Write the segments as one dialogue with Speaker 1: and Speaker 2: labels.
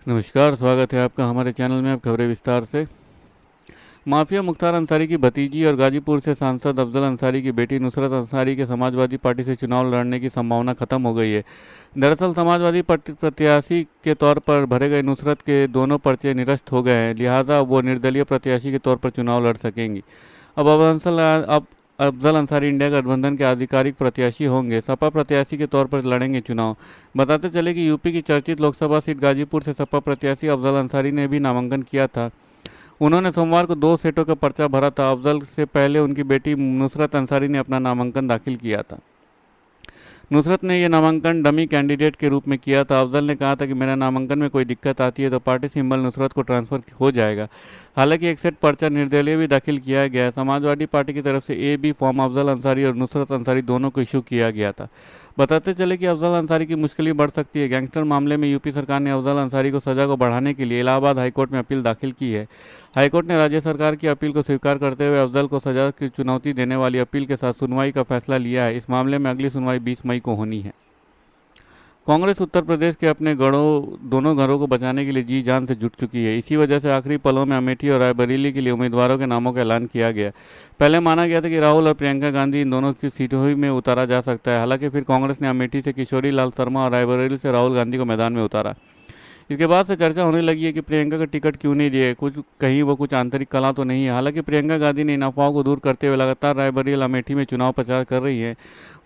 Speaker 1: नमस्कार, स्वागत है आपका हमारे चैनल में। अब खबरें विस्तार से। माफिया मुख्तार अंसारी की भतीजी और गाजीपुर से सांसद अफजल अंसारी की बेटी नुसरत अंसारी के समाजवादी पार्टी से चुनाव लड़ने की संभावना खत्म हो गई है। दरअसल समाजवादी प्रत्याशी के तौर पर भरे गए नुसरत के दोनों पर्चे निरस्त हो गए हैं, लिहाजा वो निर्दलीय प्रत्याशी के तौर पर चुनाव लड़ सकेंगी। अब अफजल अंसारी इंडिया गठबंधन के आधिकारिक प्रत्याशी होंगे। सपा प्रत्याशी के तौर पर लड़ेंगे चुनाव। बताते चले कि यूपी की चर्चित लोकसभा सीट गाजीपुर से सपा प्रत्याशी अफजल अंसारी ने भी नामांकन किया था। उन्होंने सोमवार को 2 सीटों का पर्चा भरा था। अफजल से पहले उनकी बेटी नुसरत अंसारी ने अपना नामांकन दाखिल किया था। नुसरत ने यह नामांकन डमी कैंडिडेट के रूप में किया था। अफजल ने कहा था कि मेरा नामांकन में कोई दिक्कत आती है तो पार्टी सिंबल नुसरत को ट्रांसफर हो जाएगा। हालांकि एक सेट पर्चा निर्दलीय भी दाखिल किया गया है। समाजवादी पार्टी की तरफ से A B form Afzal Ansari और नुसरत अंसारी दोनों को इशू किया गया था। बताते चले कि अफजल अंसारी की मुश्किलें बढ़ सकती है। गैंगस्टर मामले में यूपी सरकार ने अफजल अंसारी को सजा को बढ़ाने के लिए इलाहाबाद हाईकोर्ट में अपील दाखिल की है। हाईकोर्ट ने राज्य सरकार की अपील को स्वीकार करते हुए अफजल को सजा की चुनौती देने वाली अपील के साथ सुनवाई का फैसला लिया है। इस मामले में अगली सुनवाई 20 मई को होनी है। कांग्रेस उत्तर प्रदेश के अपने दोनों घरों को बचाने के लिए जी जान से जुट चुकी है। इसी वजह से आखिरी पलों में अमेठी और रायबरेली के लिए उम्मीदवारों के नामों का ऐलान किया गया। पहले माना गया था कि राहुल और प्रियंका गांधी इन दोनों की सीटों ही में उतारा जा सकता है। हालांकि फिर कांग्रेस ने अमेठी से किशोरी लाल शर्मा और रायबरेली से राहुल गांधी को मैदान में उतारा। इसके बाद से चर्चा होने लगी है कि प्रियंका का टिकट क्यों नहीं दिए, कहीं वो कुछ आंतरिक कला तो नहीं है। हालांकि प्रियंका गांधी ने इन अफवाहों को दूर करते हुए लगातार रायबरेली अमेठी में चुनाव प्रचार कर रही है।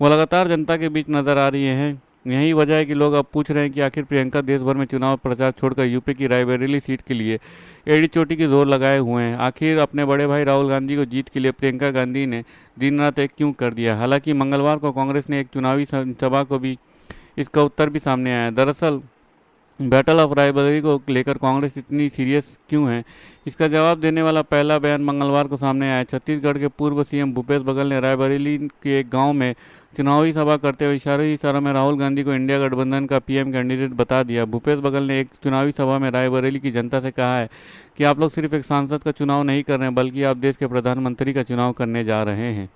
Speaker 1: वो लगातार जनता के बीच नजर आ रही हैं। यही वजह है कि लोग अब पूछ रहे हैं कि आखिर प्रियंका देश भर में चुनाव प्रचार छोड़कर यूपी की रायबरेली सीट के लिए एड़ी चोटी की जोर लगाए हुए हैं। आखिर अपने बड़े भाई राहुल गांधी को जीत के लिए प्रियंका गांधी ने दिन रात एक क्यों कर दिया। हालांकि मंगलवार को कांग्रेस ने एक चुनावी सभा को भी इसका उत्तर भी सामने आया। दरअसल बैटल ऑफ रायबरेली को लेकर कांग्रेस इतनी सीरियस क्यों है, इसका जवाब देने वाला पहला बयान मंगलवार को सामने आया। छत्तीसगढ़ के पूर्व सीएम भूपेश बघेल ने रायबरेली के एक गांव में चुनावी सभा करते हुए इशारों में राहुल गांधी को इंडिया गठबंधन का पीएम कैंडिडेट बता दिया। भूपेश बघेल ने एक चुनावी सभा में रायबरेली की जनता से कहा है कि आप लोग सिर्फ एक सांसद का चुनाव नहीं कर रहे हैं, बल्कि आप देश के प्रधानमंत्री का चुनाव करने जा रहे हैं।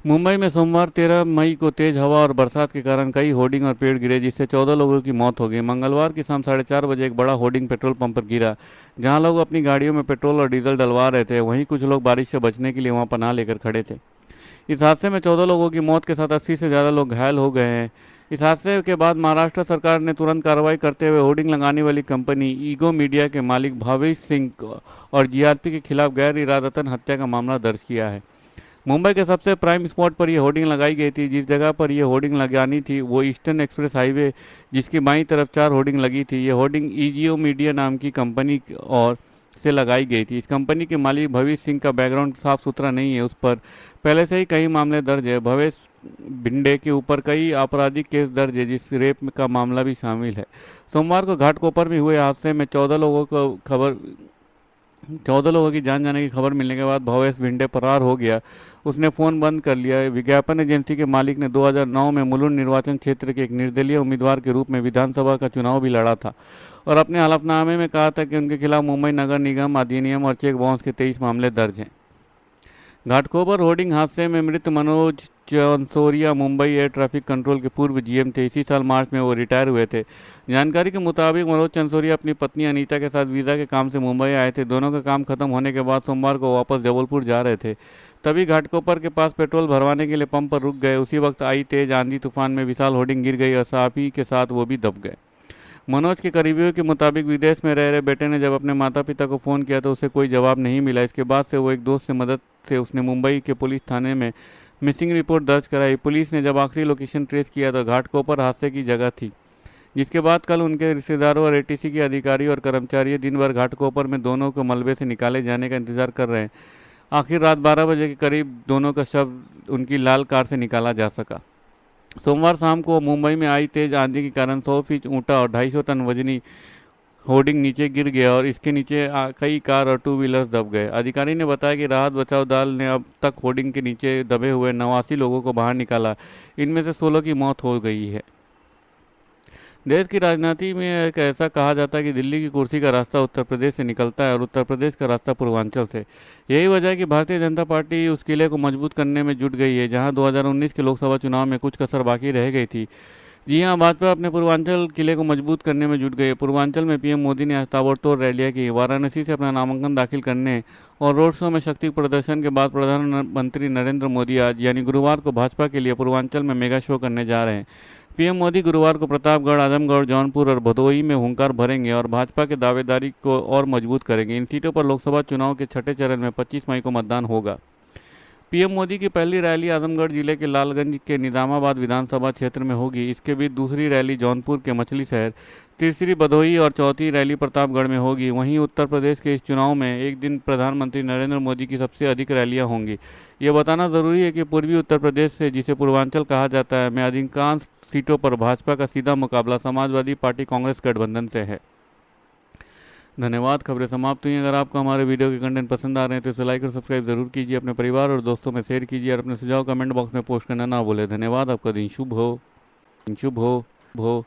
Speaker 1: मुंबई में सोमवार 13 मई को तेज हवा और बरसात के कारण कई होर्डिंग और पेड़ गिरे, जिससे 14 लोगों की मौत हो गई। मंगलवार की शाम 4:30 बजे एक बड़ा होर्डिंग पेट्रोल पंप पर गिरा, जहां लोग अपनी गाड़ियों में पेट्रोल और डीजल डलवा रहे थे। वहीं कुछ लोग बारिश से बचने के लिए वहां पनाह लेकर खड़े थे। इस हादसे में 14 लोगों की मौत के साथ 80 से ज़्यादा लोग घायल हो गए हैं। इस हादसे के बाद महाराष्ट्र सरकार ने तुरंत कार्रवाई करते हुए होर्डिंग लगाने वाली कंपनी ईगो मीडिया के मालिक भावेश सिंह और जीआरपी के खिलाफ गैर इरादतन हत्या का मामला दर्ज किया है। मुंबई के सबसे प्राइम स्पॉट पर यह होर्डिंग लगाई गई थी। जिस जगह पर यह होर्डिंग लगानी थी वो ईस्टर्न एक्सप्रेस हाईवे, जिसकी बाईं तरफ 4 होर्डिंग लगी थी। यह होर्डिंग ईजीओ मीडिया नाम की कंपनी और से लगाई गई थी। इस कंपनी के मालिक भवेश सिंह का बैकग्राउंड साफ सुथरा नहीं है। उस पर पहले से ही कई मामले दर्ज है। भवेश भिंडे के ऊपर कई आपराधिक केस दर्ज है, जिस रेप का मामला भी शामिल है। सोमवार को घाटकोपर में हुए हादसे में 14 लोगों की जान जाने की खबर मिलने के बाद भवेश भिंडे फरार हो गया। उसने फ़ोन बंद कर लिया। विज्ञापन एजेंसी के मालिक ने 2009 में मुलुंड निर्वाचन क्षेत्र के एक निर्दलीय उम्मीदवार के रूप में विधानसभा का चुनाव भी लड़ा था और अपने हलफनामे में कहा था कि उनके खिलाफ मुंबई नगर निगम अधिनियम और चेक बाउंस के 23 मामले दर्ज हैं। घाटकोपर होर्डिंग हादसे में मृत Manoj Chansoria Mumbai air traffic control के पूर्व जीएम थे। इसी साल मार्च में वो रिटायर हुए थे। जानकारी के मुताबिक मनोज चंसोरिया अपनी पत्नी अनीता के साथ वीज़ा के काम से मुंबई आए थे। दोनों का काम खत्म होने के बाद सोमवार को वापस जबलपुर जा रहे थे। तभी घाटकोपर के पास पेट्रोल भरवाने के लिए पंप पर रुक गए। उसी वक्त आई तेज आंधी तूफान में विशाल होर्डिंग गिर गई और साथी के साथ वो भी दब गए। मनोज के करीबियों के मुताबिक विदेश में रह रहे बेटे ने जब अपने माता पिता को फ़ोन किया तो उसे कोई जवाब नहीं मिला। इसके बाद से वो एक दोस्त से मदद से उसने मुंबई के पुलिस थाने में मिसिंग रिपोर्ट दर्ज कराई। पुलिस ने जब आखिरी लोकेशन ट्रेस किया तो घाटकोपर हादसे की जगह थी। जिसके बाद कल उनके रिश्तेदारों और एटीसी के अधिकारी और कर्मचारी दिन भर घाटकोपर में दोनों को मलबे से निकाले जाने का इंतजार कर रहे हैं। आखिर रात 12 बजे के करीब दोनों का शव उनकी लाल कार से निकाला जा सका। सोमवार शाम को मुंबई में आई तेज आंधी के कारण 100 फीट ऊंचा और 250 टन वजनी होर्डिंग नीचे गिर गया और इसके नीचे कई कार और 2 व्हीलर्स दब गए। अधिकारी ने बताया कि राहत बचाव दल ने अब तक होर्डिंग के नीचे दबे हुए 89 लोगों को बाहर निकाला। इनमें से 16 की मौत हो गई है। देश की राजनीति में एक ऐसा कहा जाता है कि दिल्ली की कुर्सी का रास्ता उत्तर प्रदेश से निकलता है और उत्तर प्रदेश का रास्ता पूर्वांचल से। यही वजह है कि भारतीय जनता पार्टी उस किले को मजबूत करने में जुट गई है, जहां 2019 के लोकसभा चुनाव में कुछ कसर बाकी रह गई थी। जी हां, भाजपा अपने पूर्वांचल किले को मजबूत करने में जुट गई है। पूर्वांचल में पीएम मोदी ने आज ताबड़तोड़ रैलियां की। वाराणसी से अपना नामांकन दाखिल करने और रोड शो में शक्ति प्रदर्शन के बाद प्रधानमंत्री नरेंद्र मोदी आज यानी गुरुवार को भाजपा के लिए पूर्वांचल में मेगा शो करने जा रहे हैं। पीएम मोदी गुरुवार को प्रतापगढ़, आजमगढ़, जौनपुर और भदोही में हुंकार भरेंगे और भाजपा के दावेदारी को और मजबूत करेंगे। इन सीटों पर लोकसभा चुनाव के छठे चरण में 25 मई को मतदान होगा। पीएम मोदी की पहली रैली आजमगढ़ जिले के लालगंज के निजामाबाद विधानसभा क्षेत्र में होगी। इसके बीच दूसरी रैली जौनपुर के मछली शहर, तीसरी भदोही और चौथी रैली प्रतापगढ़ में होगी। वहीं उत्तर प्रदेश के इस चुनाव में एक दिन प्रधानमंत्री नरेंद्र मोदी की सबसे अधिक रैलियां होंगी। ये बताना जरूरी है कि पूर्वी उत्तर प्रदेश से, जिसे पूर्वांचल कहा जाता है, में अधिकांश सीटों पर भाजपा का सीधा मुकाबला समाजवादी पार्टी कांग्रेस गठबंधन से है। धन्यवाद। खबरें समाप्त हुई। अगर आपको हमारे वीडियो के कंटेंट पसंद आ रहे हैं तो इसे लाइक और सब्सक्राइब जरूर कीजिए, अपने परिवार और दोस्तों में शेयर कीजिए और अपने सुझाव कमेंट बॉक्स में पोस्ट करना ना भूलें। धन्यवाद। आपका दिन शुभ हो।